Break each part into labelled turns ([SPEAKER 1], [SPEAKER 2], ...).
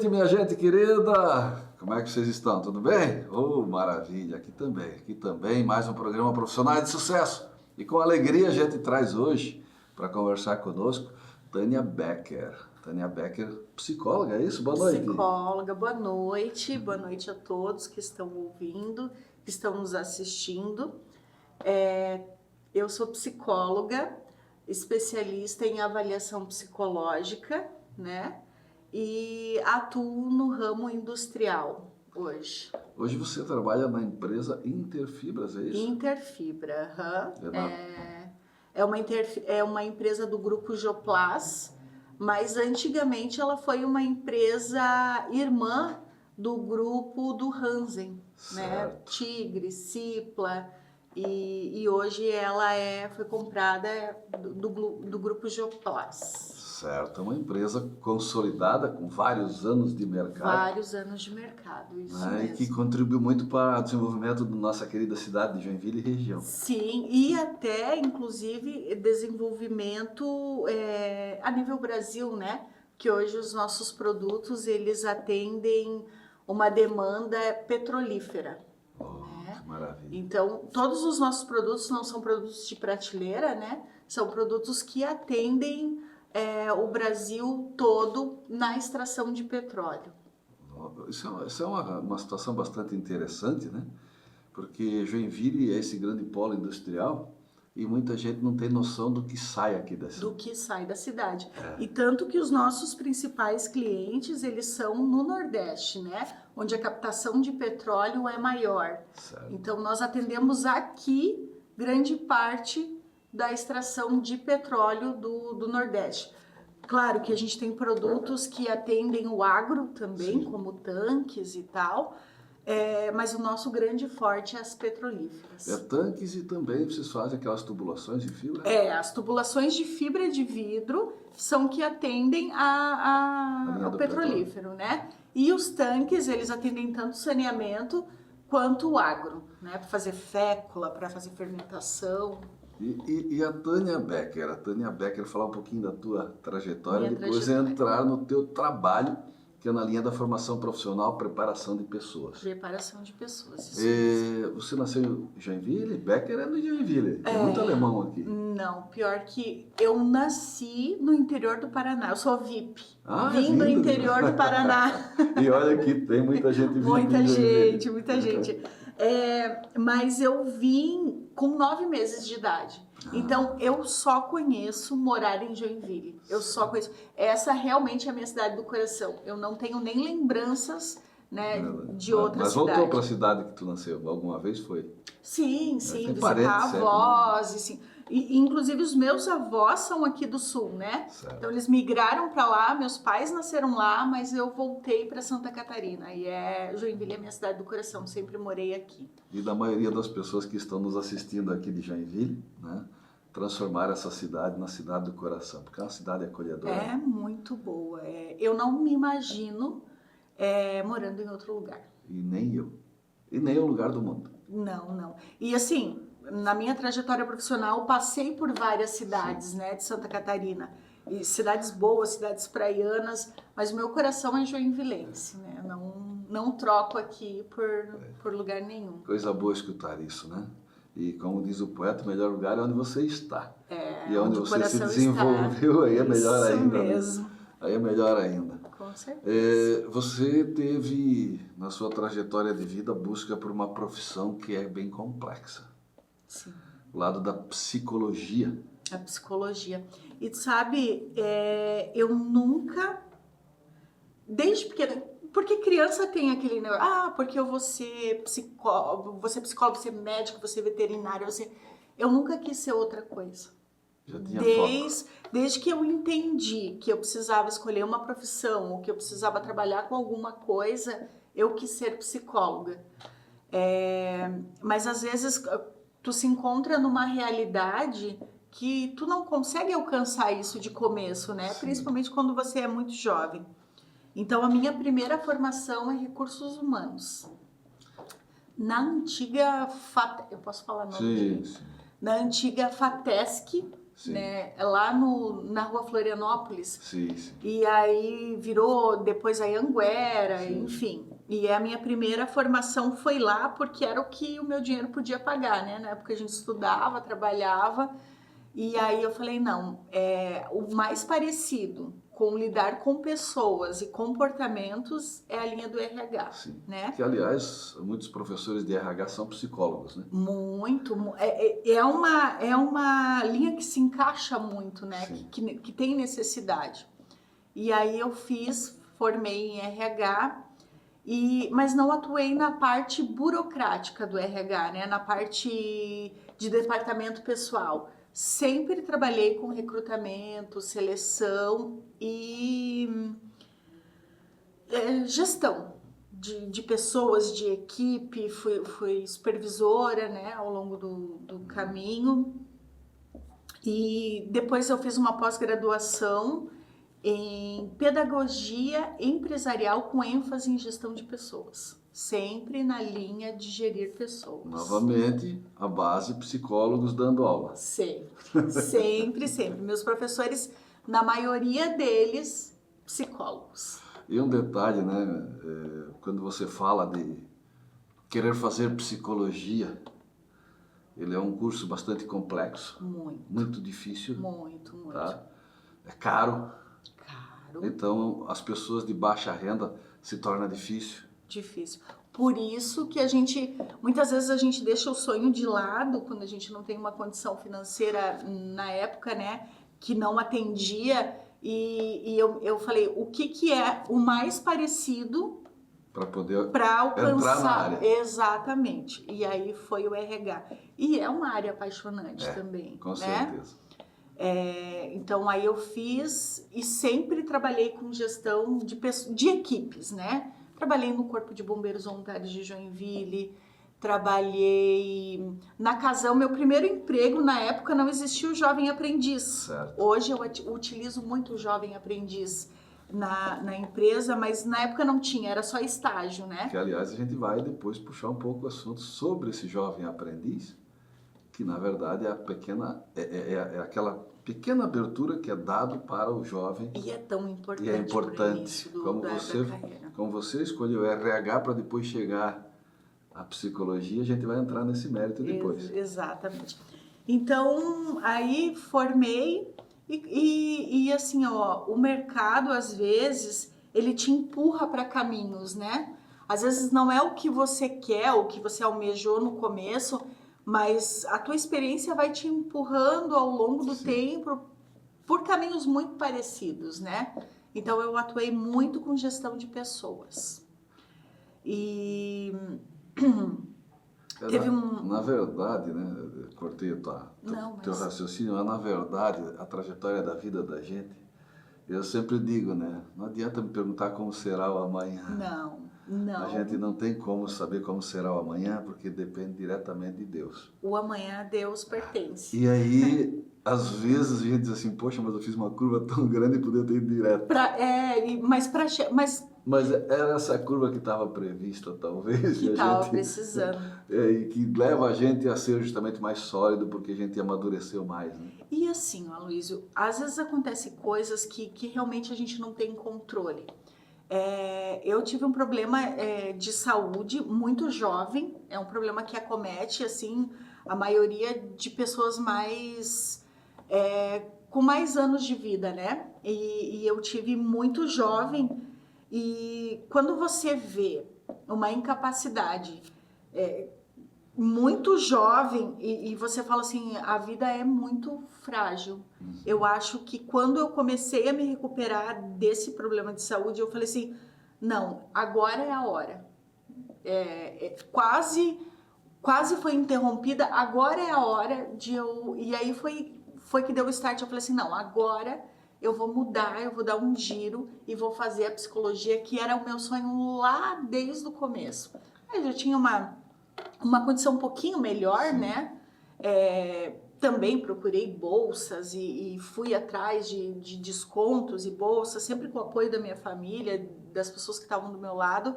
[SPEAKER 1] noite, minha gente querida. Como é que vocês estão? Tudo bem? Oh, maravilha. Aqui também, mais um programa Profissionais de Sucesso. E com alegria a gente traz hoje, para conversar conosco, Tânia Becker. Tânia Becker, psicóloga, é isso? Boa noite.
[SPEAKER 2] Psicóloga, boa noite. Boa noite a todos que estão ouvindo, que estão nos assistindo. Eu sou psicóloga, especialista em avaliação psicológica, né? E atuo no ramo industrial hoje.
[SPEAKER 1] Hoje você trabalha na empresa Interfibras, é isso?
[SPEAKER 2] Interfibra, é uma empresa do grupo Joplas, mas antigamente ela foi uma empresa irmã do grupo do Hansen, né? Tigre, Cipla, e hoje ela foi comprada do grupo Joplas.
[SPEAKER 1] Certo, é uma empresa consolidada com vários anos de mercado.
[SPEAKER 2] Vários anos de mercado, isso mesmo.
[SPEAKER 1] E que contribuiu muito para o desenvolvimento da nossa querida cidade de Joinville e região.
[SPEAKER 2] Sim, e até, inclusive, desenvolvimento a nível Brasil, né? Que hoje os nossos produtos, eles atendem uma demanda petrolífera.
[SPEAKER 1] Que maravilha.
[SPEAKER 2] Então, todos os nossos produtos não são produtos de prateleira, né? São produtos que atendem o Brasil todo na extração de petróleo.
[SPEAKER 1] Isso é uma situação bastante interessante, né? Porque Joinville é esse grande polo industrial e muita gente não tem noção do que sai aqui da cidade.
[SPEAKER 2] Do que sai da cidade. E tanto que os nossos principais clientes, eles são no Nordeste, né? Onde a captação de petróleo é maior.
[SPEAKER 1] Certo.
[SPEAKER 2] Então, nós atendemos aqui grande parte da extração de petróleo do Nordeste. Claro que a gente tem produtos que atendem o agro também, sim, como tanques e tal, mas o nosso grande forte é as petrolíferas.
[SPEAKER 1] Tanques e também vocês fazem aquelas tubulações de fibra?
[SPEAKER 2] As tubulações de fibra de vidro são que atendem ao petrolífero, né? E os tanques, eles atendem tanto saneamento quanto o agro, né? Para fazer fécula, para fazer fermentação.
[SPEAKER 1] E a Tânia Becker, falar um pouquinho da tua trajetória, depois entrar no teu trabalho, que é na linha da formação profissional, preparação de pessoas.
[SPEAKER 2] Preparação de pessoas, isso.
[SPEAKER 1] Você nasceu em Joinville? Becker é no Joinville, tem muito alemão aqui.
[SPEAKER 2] Não, pior que eu nasci no interior do Paraná, eu sou VIP, vim do
[SPEAKER 1] lindo.
[SPEAKER 2] Interior do Paraná.
[SPEAKER 1] E olha que tem muita gente vindo.
[SPEAKER 2] Muita gente. Mas eu vim com 9 meses de idade. Então, eu só conheço morar em Joinville. Eu só conheço. Essa realmente é a minha cidade do coração. Eu não tenho nem lembranças, né, de outra cidade.
[SPEAKER 1] Mas voltou para a cidade que tu nasceu alguma vez, foi?
[SPEAKER 2] Sim, visitar avós, sim. E, inclusive, os meus avós são aqui do Sul, né?
[SPEAKER 1] Certo.
[SPEAKER 2] Então, eles migraram para lá, meus pais nasceram lá, mas eu voltei para Santa Catarina. E Joinville é minha cidade do coração, sempre morei aqui.
[SPEAKER 1] E da maioria das pessoas que estão nos assistindo aqui de Joinville, né? Transformar essa cidade na cidade do coração, porque é uma cidade acolhedora.
[SPEAKER 2] É muito boa. Eu não me imagino morando em outro lugar.
[SPEAKER 1] E nem eu. E nem o lugar do mundo.
[SPEAKER 2] Não. E assim, na minha trajetória profissional, passei por várias cidades, né, de Santa Catarina. E cidades boas, cidades praianas, mas o meu coração é joinvilense, né? Não troco aqui por lugar nenhum.
[SPEAKER 1] Coisa boa escutar isso, né? E como diz o poeta, o melhor lugar é onde você está. E onde você se desenvolveu, aí é melhor ainda. Isso mesmo. Né? Aí é melhor ainda.
[SPEAKER 2] Com certeza.
[SPEAKER 1] Você teve, na sua trajetória de vida, busca por uma profissão que é bem complexa.
[SPEAKER 2] Sim.
[SPEAKER 1] O lado da psicologia.
[SPEAKER 2] A psicologia. E sabe, eu nunca, desde pequena, porque criança tem aquele negócio, porque eu vou ser psicólogo, você é médico, você é veterinário, eu nunca quis ser outra coisa.
[SPEAKER 1] Já tinha
[SPEAKER 2] desde que eu entendi que eu precisava escolher uma profissão, ou que eu precisava trabalhar com alguma coisa, eu quis ser psicóloga. Mas às vezes tu se encontra numa realidade que tu não consegue alcançar isso de começo, né? Sim. Principalmente quando você é muito jovem. Então, a minha primeira formação é recursos humanos. Na antiga eu posso falar nome?
[SPEAKER 1] Sim.
[SPEAKER 2] Na antiga FATESC,
[SPEAKER 1] Sim.
[SPEAKER 2] né? Lá na Rua Florianópolis.
[SPEAKER 1] Sim, sim.
[SPEAKER 2] E aí virou depois a Anguera,
[SPEAKER 1] Sim.
[SPEAKER 2] enfim. E a minha primeira formação foi lá porque era o que o meu dinheiro podia pagar, né? Na época a gente estudava, trabalhava. E aí eu falei, não, o mais parecido com lidar com pessoas e comportamentos é a linha do RH,
[SPEAKER 1] Sim.
[SPEAKER 2] né?
[SPEAKER 1] Que, aliás, muitos professores de RH são psicólogos, né?
[SPEAKER 2] Muito, é uma linha que se encaixa muito, né?
[SPEAKER 1] Sim.
[SPEAKER 2] Que tem necessidade. E aí eu formei em RH, mas não atuei na parte burocrática do RH, né? Na parte de departamento pessoal. Sempre trabalhei com recrutamento, seleção e gestão de pessoas, de equipe. Fui supervisora, né, ao longo do caminho. E depois eu fiz uma pós-graduação em pedagogia empresarial com ênfase em gestão de pessoas. Sempre na linha de gerir pessoas.
[SPEAKER 1] Novamente, a base, psicólogos dando aula.
[SPEAKER 2] Sempre, sempre, sempre. Meus professores, na maioria deles, psicólogos.
[SPEAKER 1] E um detalhe, né? Quando você fala de querer fazer psicologia, ele é um curso bastante complexo. Muito difícil.
[SPEAKER 2] Muito.
[SPEAKER 1] Tá? É caro.
[SPEAKER 2] Caro.
[SPEAKER 1] Então, as pessoas de baixa renda se torna difícil.
[SPEAKER 2] Difícil. Por isso que muitas vezes a gente deixa o sonho de lado quando a gente não tem uma condição financeira na época, né, que não atendia. E eu falei, o que é o mais parecido
[SPEAKER 1] para poder
[SPEAKER 2] alcançar,
[SPEAKER 1] entrar na área.
[SPEAKER 2] Exatamente. E aí foi o RH. E é uma área apaixonante também.
[SPEAKER 1] Com
[SPEAKER 2] né?
[SPEAKER 1] certeza.
[SPEAKER 2] Então aí eu fiz e sempre trabalhei com gestão de equipes, né? Trabalhei no Corpo de Bombeiros Voluntários de Joinville, trabalhei na Casão. Meu primeiro emprego, na época, não existia o Jovem Aprendiz.
[SPEAKER 1] Certo.
[SPEAKER 2] Hoje eu utilizo muito o Jovem Aprendiz na empresa, mas na época não tinha, era só estágio, né?
[SPEAKER 1] Que, aliás, a gente vai depois puxar um pouco o assunto sobre esse Jovem Aprendiz, que, na verdade, é aquela pequena abertura que é dado para o jovem.
[SPEAKER 2] E é tão importante.
[SPEAKER 1] E é importante. Como você escolheu RH para depois chegar à psicologia, a gente vai entrar nesse mérito depois.
[SPEAKER 2] Exatamente. Então, aí formei e assim, ó, o mercado, às vezes, ele te empurra para caminhos, né? Às vezes não é o que você quer, o que você almejou no começo, mas a tua experiência vai te empurrando ao longo do tempo por caminhos muito parecidos, né? Então eu atuei muito com gestão de pessoas. E teve
[SPEAKER 1] Na verdade, né? Cortei o teu raciocínio, mas na verdade a trajetória da vida da gente, eu sempre digo, né? Não adianta me perguntar como será o amanhã.
[SPEAKER 2] Não.
[SPEAKER 1] A gente não tem como saber como será o amanhã, porque depende diretamente de Deus.
[SPEAKER 2] O amanhã a Deus pertence.
[SPEAKER 1] E aí, às vezes a gente diz assim, poxa, mas eu fiz uma curva tão grande e podia ter ido direto. Mas era essa curva que estava prevista, talvez.
[SPEAKER 2] Que estava precisando.
[SPEAKER 1] E que leva a gente a ser justamente mais sólido, porque a gente amadureceu mais, né?
[SPEAKER 2] E assim, Aloysio, às vezes acontecem coisas que realmente a gente não tem controle. Eu tive um problema de saúde muito jovem, é um problema que acomete assim, a maioria de pessoas com mais anos de vida, né? E eu tive muito jovem, e quando você vê uma incapacidade muito jovem e você fala assim, a vida é muito frágil. Eu acho que quando eu comecei a me recuperar desse problema de saúde, eu falei assim, não, agora é a hora. Quase foi interrompida, agora é a hora de eu... E aí foi que deu o start, eu falei assim, não, agora eu vou mudar, eu vou dar um giro e vou fazer a psicologia, que era o meu sonho lá desde o começo. Aí eu já tinha uma condição um pouquinho melhor,
[SPEAKER 1] Sim.
[SPEAKER 2] né? Também procurei bolsas e fui atrás de descontos e bolsas, sempre com o apoio da minha família, das pessoas que estavam do meu lado.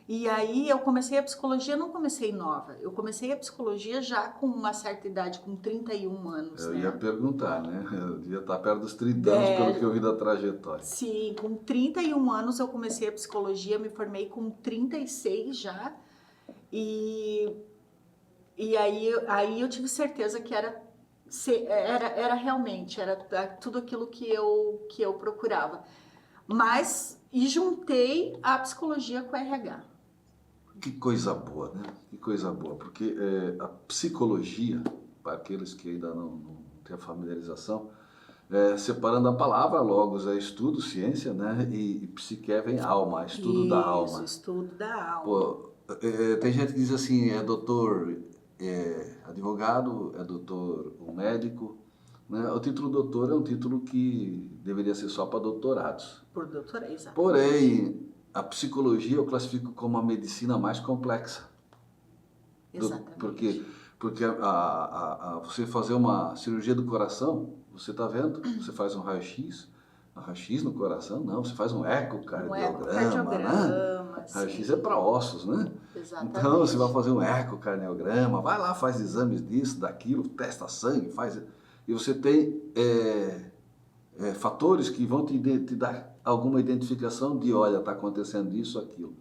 [SPEAKER 2] E aí eu comecei a psicologia, não comecei nova, eu comecei a psicologia já com uma certa idade, com 31 anos,
[SPEAKER 1] Eu
[SPEAKER 2] né?
[SPEAKER 1] ia perguntar, né? Eu devia estar perto dos 30 anos, pelo que eu vi da trajetória.
[SPEAKER 2] Sim, com 31 anos eu comecei a psicologia, me formei com 36 já, e, aí eu tive certeza que era realmente, era tudo aquilo que eu procurava. E juntei a psicologia com a RH.
[SPEAKER 1] Que coisa boa, né? Que coisa boa, porque a psicologia, para aqueles que ainda não têm a familiarização, separando a palavra, logos é estudo, ciência, né? E psique vem alma, estudo da alma.
[SPEAKER 2] Isso, estudo da alma.
[SPEAKER 1] Pô, tem gente que diz assim, é doutor, advogado, é doutor, um médico, né? O título doutor é um título que deveria ser só para doutorados.
[SPEAKER 2] Por doutora, exato.
[SPEAKER 1] Porém, a psicologia eu classifico como a medicina mais complexa.
[SPEAKER 2] Exatamente.
[SPEAKER 1] Porque você fazer uma cirurgia do coração, você está vendo, você faz um raio-x no coração, não, você faz um ecocardiograma, né? Raio-x é para ossos, né?
[SPEAKER 2] Exatamente.
[SPEAKER 1] Então você vai fazer um ecocardiograma, vai lá, faz exames disso, daquilo, testa sangue, e você tem fatores que vão te dar alguma identificação de, olha, está acontecendo isso, aquilo.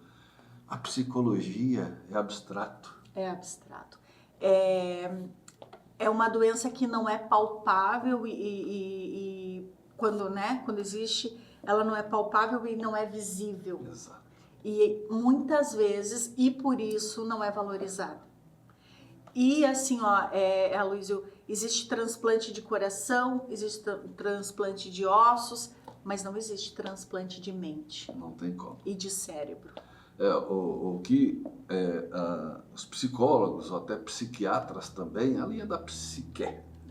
[SPEAKER 1] A psicologia é abstrato.
[SPEAKER 2] É abstrato. É uma doença que não é palpável e quando existe, ela não é palpável e não é visível.
[SPEAKER 1] Exato.
[SPEAKER 2] E muitas vezes, e por isso, não é valorizada. E assim, Aloysio, existe transplante de coração, existe transplante de ossos, mas não existe transplante de mente.
[SPEAKER 1] Não tem como.
[SPEAKER 2] E de cérebro.
[SPEAKER 1] Os psicólogos ou até psiquiatras também, a linha da psique,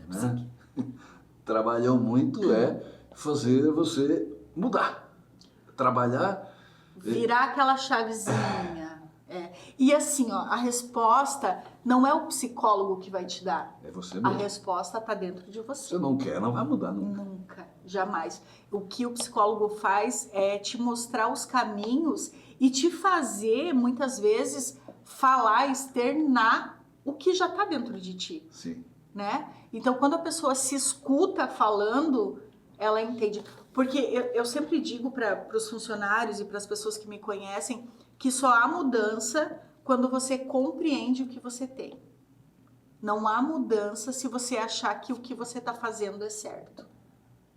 [SPEAKER 1] né? Trabalham muito fazer você mudar, trabalhar,
[SPEAKER 2] virar aquela chavezinha. E assim, a resposta não é o psicólogo que vai te dar.
[SPEAKER 1] É você mesmo.
[SPEAKER 2] A resposta está dentro de você.
[SPEAKER 1] Você não quer, não vai mudar nunca.
[SPEAKER 2] Nunca, jamais. O que o psicólogo faz é te mostrar os caminhos e te fazer, muitas vezes, falar, externar o que já está dentro de ti.
[SPEAKER 1] Sim.
[SPEAKER 2] Né? Então, quando a pessoa se escuta falando, ela entende. Porque eu sempre digo para os funcionários e para as pessoas que me conhecem que só há mudança quando você compreende o que você tem. Não há mudança se você achar que o que você está fazendo é certo.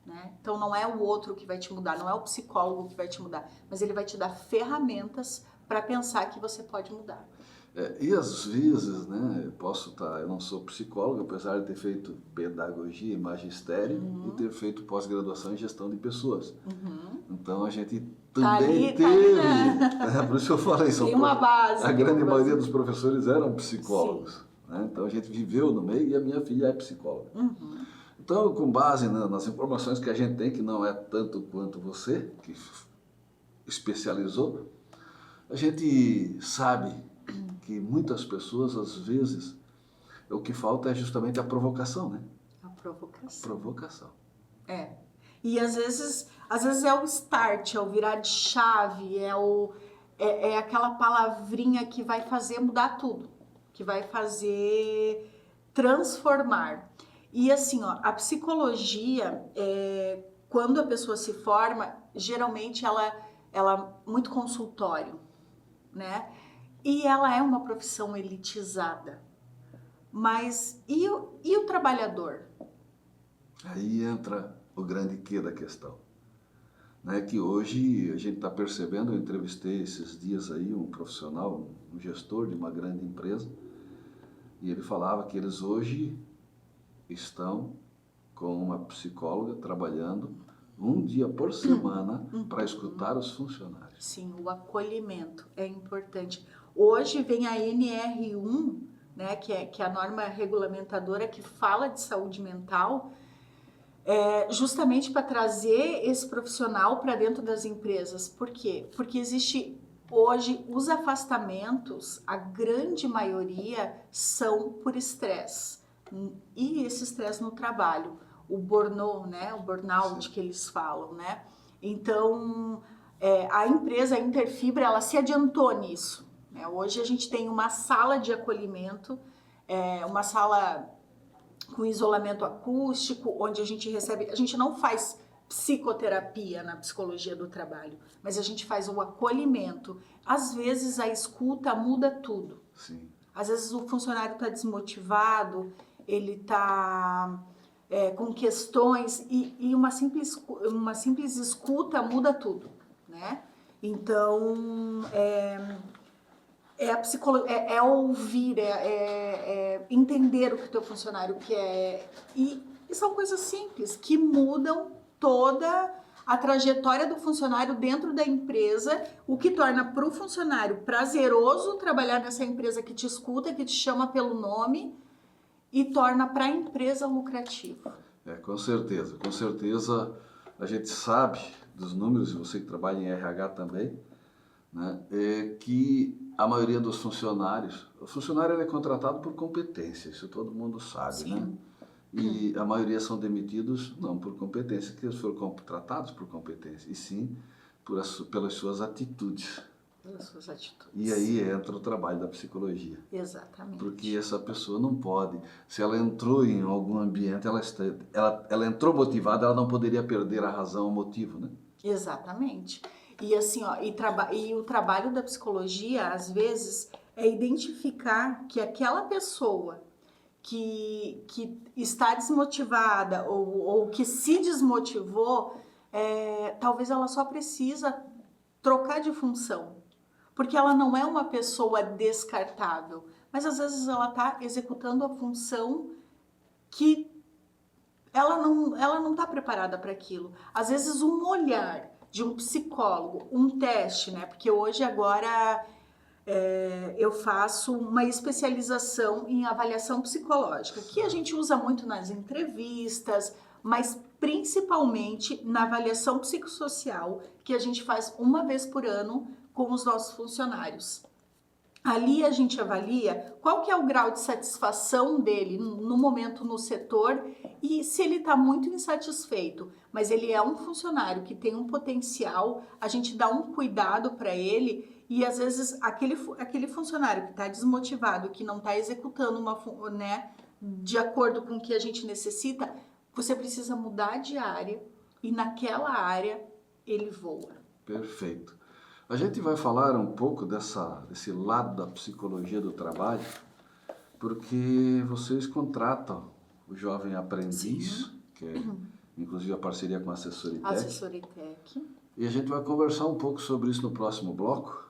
[SPEAKER 2] Né? Então, não é o outro que vai te mudar, não é o psicólogo que vai te mudar, mas ele vai te dar ferramentas para pensar que você pode mudar.
[SPEAKER 1] E às vezes, né, eu não sou psicólogo, apesar de ter feito pedagogia e magistério e ter feito pós-graduação em gestão de pessoas. Então a gente também teve, por isso que eu falei,
[SPEAKER 2] tem uma base.
[SPEAKER 1] A grande maioria dos professores eram psicólogos. Né? Então a gente viveu no meio e a minha filha é psicóloga. Então, com base nas informações que a gente tem, que não é tanto quanto você, que especializou, a gente sabe que muitas pessoas, às vezes, o que falta é justamente a provocação, né?
[SPEAKER 2] A provocação.
[SPEAKER 1] Provocação.
[SPEAKER 2] E às vezes é o start, é o virar de chave, é aquela palavrinha que vai fazer mudar tudo, que vai fazer transformar. E assim, a psicologia, quando a pessoa se forma, geralmente ela muito consultório, né? E ela é uma profissão elitizada. Mas e o trabalhador?
[SPEAKER 1] Aí entra o grande quê da questão. Né? Que hoje a gente está percebendo, eu entrevistei esses dias aí um profissional, um gestor de uma grande empresa, e ele falava que eles hoje estão com uma psicóloga trabalhando um dia por semana para escutar os funcionários.
[SPEAKER 2] Sim, o acolhimento é importante. Hoje vem a NR1, né, que é a norma regulamentadora que fala de saúde mental, justamente para trazer esse profissional para dentro das empresas. Por quê? Porque existe hoje os afastamentos, a grande maioria são por estresse. E esse estresse no trabalho, o burnout, né, o burnout que eles falam, né? Então, a empresa, a Interfibra, ela se adiantou nisso. né? Hoje a gente tem uma sala de acolhimento, uma sala com isolamento acústico, onde a gente não faz psicoterapia na psicologia do trabalho, mas a gente faz o acolhimento. Às vezes a escuta muda tudo.
[SPEAKER 1] Sim.
[SPEAKER 2] Às vezes o funcionário está desmotivado, ele está com questões e uma simples escuta muda tudo, né? Então, ouvir, entender o que o teu funcionário quer. E são coisas simples que mudam toda a trajetória do funcionário dentro da empresa, o que torna para o funcionário prazeroso trabalhar nessa empresa que te escuta, que te chama pelo nome e torna para a empresa lucrativo.
[SPEAKER 1] Com certeza. Com certeza a gente sabe dos números, e você que trabalha em RH também, né, que a maioria dos funcionários, o funcionário é contratado por competência, isso todo mundo sabe,
[SPEAKER 2] Sim.
[SPEAKER 1] né? E a maioria são demitidos não por competência, que eles foram contratados por competência, e sim pelas suas atitudes.
[SPEAKER 2] Pelas suas atitudes.
[SPEAKER 1] E aí entra o trabalho da psicologia.
[SPEAKER 2] Exatamente.
[SPEAKER 1] Porque essa pessoa não pode, se ela entrou em algum ambiente, ela entrou motivada, ela não poderia perder a razão, o motivo, né?
[SPEAKER 2] Exatamente. E assim, e o trabalho da psicologia, às vezes, é identificar que aquela pessoa que está desmotivada ou que se desmotivou, talvez ela só precisa trocar de função. Porque ela não é uma pessoa descartável, mas às vezes ela está executando a função que ela não está preparada para aquilo. Às vezes um olhar de um psicólogo, um teste, né? Porque hoje agora eu faço uma especialização em avaliação psicológica, que a gente usa muito nas entrevistas, mas principalmente na avaliação psicossocial, que a gente faz uma vez por ano com os nossos funcionários. Ali a gente avalia qual que é o grau de satisfação dele no momento no setor e se ele está muito insatisfeito, mas ele é um funcionário que tem um potencial, a gente dá um cuidado para ele e às vezes aquele funcionário que está desmotivado, que não está executando de acordo com o que a gente necessita, você precisa mudar de área e naquela área ele voa.
[SPEAKER 1] Perfeito. A gente vai falar um pouco desse lado da psicologia do trabalho, porque vocês contratam o jovem aprendiz, sim, que é inclusive a parceria com a Assessoritec.
[SPEAKER 2] Assessoritec.
[SPEAKER 1] E a gente vai conversar um pouco sobre isso no próximo bloco,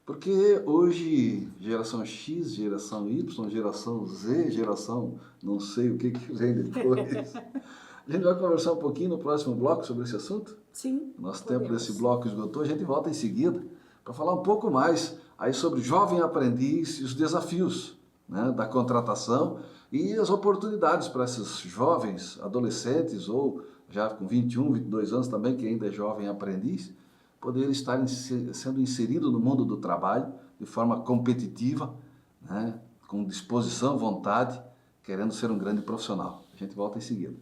[SPEAKER 1] porque hoje geração X, geração Y, geração Z, geração não sei o que vem depois. A gente vai conversar um pouquinho no próximo bloco sobre esse assunto?
[SPEAKER 2] Sim.
[SPEAKER 1] Nosso tempo desse bloco esgotou, a gente volta em seguida para falar um pouco mais aí sobre jovem aprendiz e os desafios, né, da contratação e as oportunidades para esses jovens adolescentes ou já com 21, 22 anos também, que ainda é jovem aprendiz, poder estar sendo inserido no mundo do trabalho de forma competitiva, né, com disposição, vontade, querendo ser um grande profissional. A gente volta em seguida.